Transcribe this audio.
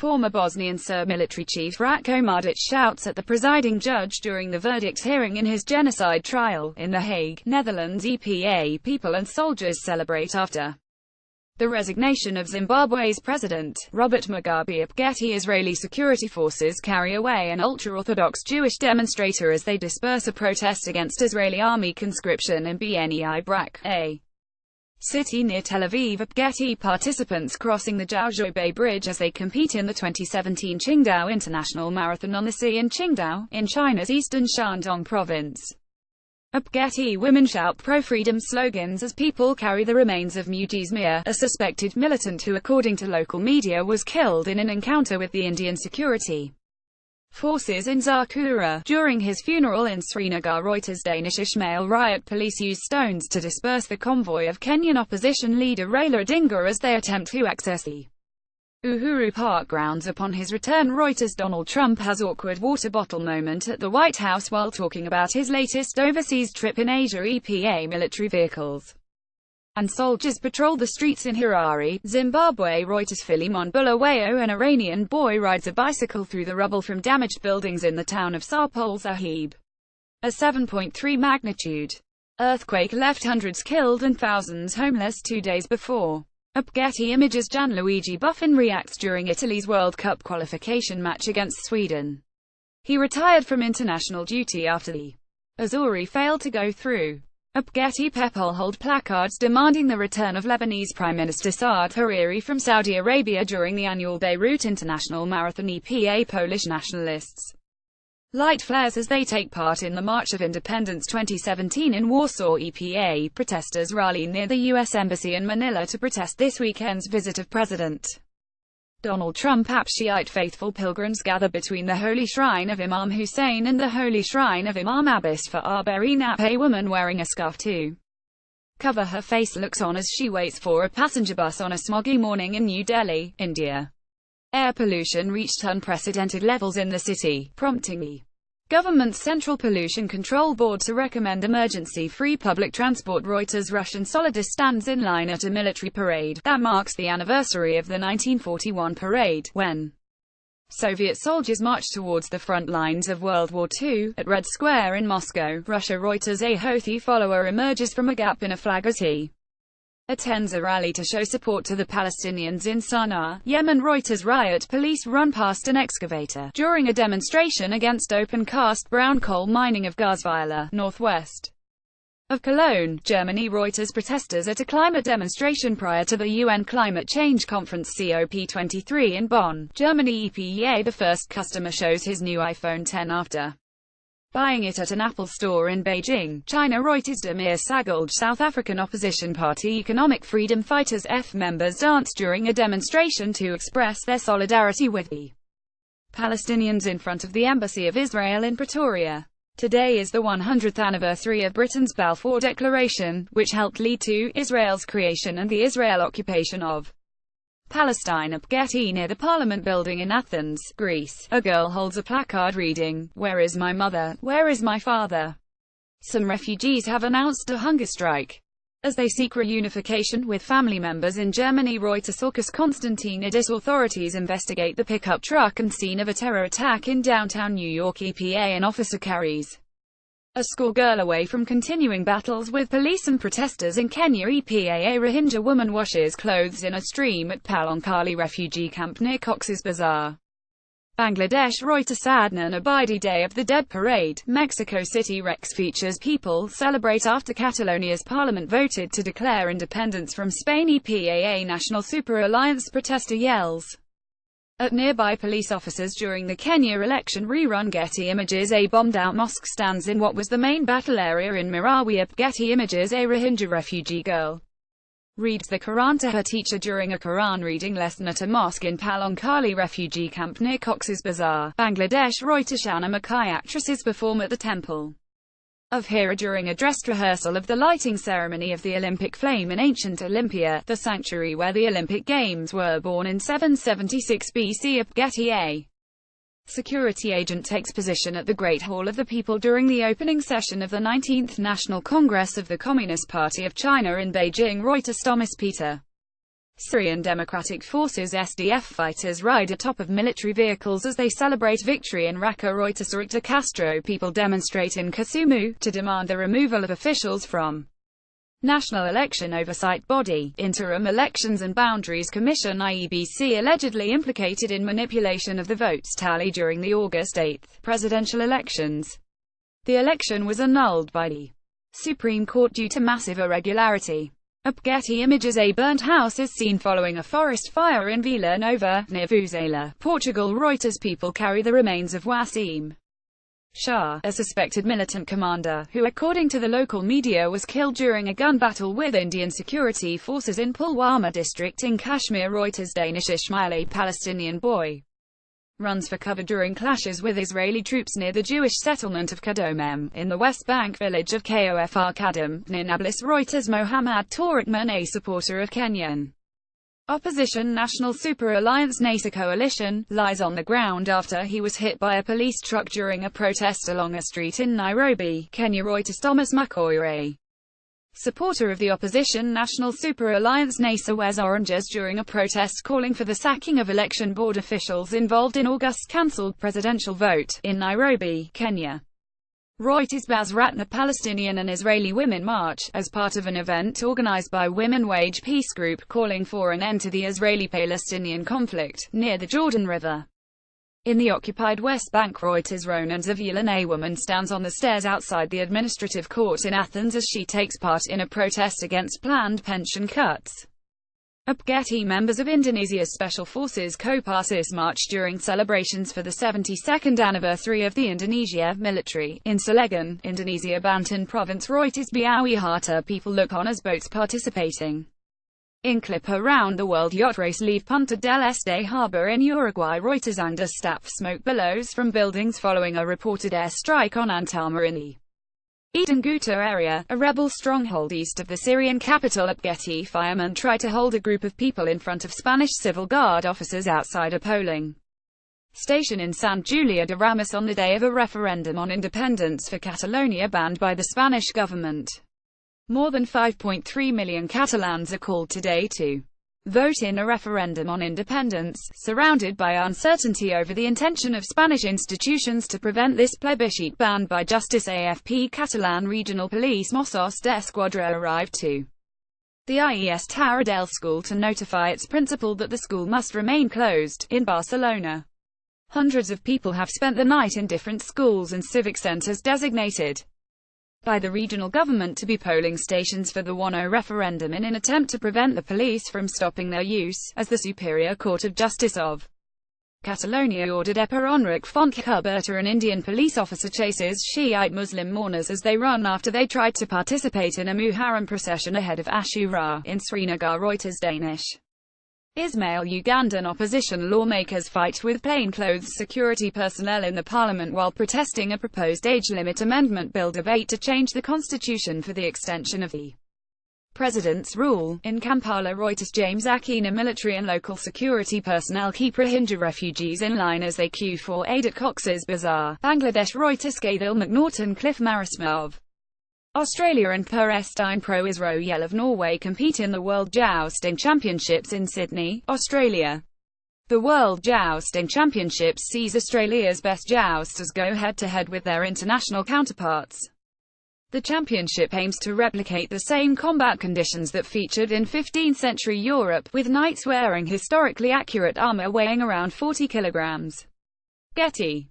Former Bosnian Serb military chief Ratko Mladic shouts at the presiding judge during the verdict hearing in his genocide trial. In The Hague, Netherlands, EPA People and soldiers celebrate after the resignation of Zimbabwe's president, Robert Mugabe AFPGetty Israeli security forces carry away an ultra-Orthodox Jewish demonstrator as they disperse a protest against Israeli army conscription in Bnei Brak, a city near Tel Aviv. AFPGetty participants crossing the Jiaozhou Bay Bridge as they compete in the 2017 Qingdao International Marathon on the sea in Qingdao, in China's eastern Shandong province. AFPGetty women shout pro-freedom slogans as people carry the remains of Mugees Mir, a suspected militant who, according to local media, was killed in an encounter with the Indian security forces in Zakura. During his funeral in Srinagar ReutersDanish Ismail Riot, police used stones to disperse the convoy of Kenyan opposition leader Raila Odinga as they attempt to access the Uhuru Park grounds. Upon his return, Reuters' Donald Trump has awkward water bottle moment at the White House while talking about his latest overseas trip in Asia. EPA military vehicles and soldiers patrol the streets in Harare, Zimbabwe. Reuters' Philemon Bulawayo, an Iranian boy, rides a bicycle through the rubble from damaged buildings in the town of Sarpol Sahib. A 7.3 magnitude earthquake left hundreds killed and thousands homeless 2 days before. AFPGetty images. Gianluigi Buffon reacts during Italy's World Cup qualification match against Sweden. He retired from international duty after the Azzurri failed to go through. AFPGetty people hold placards demanding the return of Lebanese Prime Minister Saad Hariri from Saudi Arabia during the annual Beirut International Marathon. EPA Polish nationalists light flares as they take part in the March of Independence 2017 in Warsaw. EPA protesters rally near the U.S. Embassy in Manila to protest this weekend's visit of President Donald Trump. Shiite faithful pilgrims gather between the Holy Shrine of Imam Hussein and the Holy Shrine of Imam Abbas for Arberinap. A woman wearing a scarf to cover her face looks on as she waits for a passenger bus on a smoggy morning in New Delhi, India. Air pollution reached unprecedented levels in the city, prompting the government's Central Pollution Control Board to recommend emergency-free public transport. Reuters' Russian Solidus stands in line at a military parade that marks the anniversary of the 1941 parade, when Soviet soldiers marched towards the front lines of World War II, at Red Square in Moscow, Russia. Reuters' a Houthi follower emerges from a gap in a flag as he attends a rally to show support to the Palestinians in Sana'a, Yemen. Reuters' riot police run past an excavator during a demonstration against open-cast brown coal mining of Gasweiler, northwest of Cologne, Germany. Reuters' protesters at a climate demonstration prior to the UN Climate Change Conference COP23 in Bonn, Germany. EPA the first customer shows his new iPhone X after buying it at an Apple store in Beijing, China. Reuters' Demir Sagulj, South African opposition party economic freedom fighters members danced during a demonstration to express their solidarity with the Palestinians in front of the Embassy of Israel in Pretoria. Today is the 100th anniversary of Britain's Balfour Declaration, which helped lead to Israel's creation and the Israel occupation of Palestine. AFPGetty near the Parliament building in Athens, Greece. A girl holds a placard reading, "Where is my mother? Where is my father?" Some refugees have announced a hunger strike as they seek reunification with family members in Germany. Reuters August Constantinidis authorities investigate the pickup truck and scene of a terror attack in downtown New York. EPA an officer carries a schoolgirl away from continuing battles with police and protesters in Kenya. EPA a Rohingya woman washes clothes in a stream at Palonkali refugee camp near Cox's Bazar, Bangladesh. Reuters Adnan Abidi Day of the Dead Parade, Mexico City. Rex features people celebrate after Catalonia's parliament voted to declare independence from Spain. EPA a National Super Alliance protester yells at nearby police officers during the Kenya election. Rerun. Getty images. A bombed-out mosque stands in what was the main battle area in Marawi. Getty images. A Rohingya refugee girl reads the Quran to her teacher during a Quran reading lesson at a mosque in Palonkali refugee camp near Cox's Bazar, Bangladesh. Reuters Shana Makai actresses perform at the temple of Hira during a dress rehearsal of the lighting ceremony of the Olympic flame in ancient Olympia, the sanctuary where the Olympic Games were born in 776 BC. AFPGetty a security agent takes position at the Great Hall of the People during the opening session of the 19th National Congress of the Communist Party of China in Beijing. Reuters Thomas Peter Syrian Democratic Forces (SDF) fighters ride atop of military vehicles as they celebrate victory in Raqqa. Reuters. Castro people demonstrate in Kisumu to demand the removal of officials from National Election Oversight Body, Interim Elections and Boundaries Commission (IEBC), allegedly implicated in manipulation of the votes tally during the August 8 presidential elections. The election was annulled by the Supreme Court due to massive irregularity. AFPGetty images: a burnt house is seen following a forest fire in Vila Nova, near Vuvuzela, Portugal. Reuters. People carry the remains of Wasim Shah, a suspected militant commander, who according to the local media was killed during a gun battle with Indian security forces in Pulwama district in Kashmir. ReutersDanish Ismail, a Palestinian boy, runs for cover during clashes with Israeli troops near the Jewish settlement of Kadomem, in the West Bank village of Kofr Kadam, near Nablus. Reuters. Mohammad Tariqman, a supporter of Kenyan opposition National Super Alliance NASA coalition, lies on the ground after he was hit by a police truck during a protest along a street in Nairobi, Kenya. Reuters. Thomas Makoire, supporter of the opposition National Super Alliance NASA, wears oranges during a protest calling for the sacking of election board officials involved in August's cancelled presidential vote, in Nairobi, Kenya. Reuters. Basratna Palestinian and Israeli women march, as part of an event organized by Women Wage Peace Group calling for an end to the Israeli-Palestinian conflict, near the Jordan River. In the occupied West Bank. Reuters. Ronan Zavulan, a woman stands on the stairs outside the administrative court in Athens as she takes part in a protest against planned pension cuts. AFPGetty members of Indonesia's Special Forces Kopassus marched during celebrations for the 72nd anniversary of the Indonesia military, in Cilegon, Indonesia. Banten Province. Reuters. Biawi Hata people look on as boats participating in clip around the world yacht race leave Punta del Este harbor in Uruguay. Reuters. Under staff smoke billows from buildings following a reported airstrike on Antama in the Eden Ghouta area, a rebel stronghold east of the Syrian capital. AFPGetty firemen try to hold a group of people in front of Spanish civil guard officers outside a polling station in Sant Julia de Ramis on the day of a referendum on independence for Catalonia banned by the Spanish government. More than 5.3 million Catalans are called today to vote in a referendum on independence, surrounded by uncertainty over the intention of Spanish institutions to prevent this plebiscite banned by justice. AFP Catalan Regional Police Mossos d'Esquadra arrived to the IES Taradell school to notify its principal that the school must remain closed, in Barcelona. Hundreds of people have spent the night in different schools and civic centres designated by the regional government to be polling stations for the 1-0 referendum in an attempt to prevent the police from stopping their use, as the Superior Court of Justice of Catalonia ordered. EPA Enric Fontcuberta, an Indian police officer, chases Shiite Muslim mourners as they run after they tried to participate in a Muharram procession ahead of Ashura, in Srinagar. ReutersDanish Ismail. Ugandan opposition lawmakers fight with plainclothes security personnel in the parliament while protesting a proposed age limit amendment bill debate to change the constitution for the extension of the president's rule. In Kampala. Reuters. James Akina, military and local security personnel keep Rohingya refugees in line as they queue for aid at Cox's Bazar, Bangladesh. Reuters. Gaithil McNaughton, Cliff Marisma of Australia and Per Estine Pro-Israel of Norway compete in the World Jousting Championships in Sydney, Australia. The World Jousting Championships sees Australia's best jousters go head-to-head with their international counterparts. The championship aims to replicate the same combat conditions that featured in 15th-century Europe, with knights wearing historically accurate armour weighing around 40 kilograms. Getty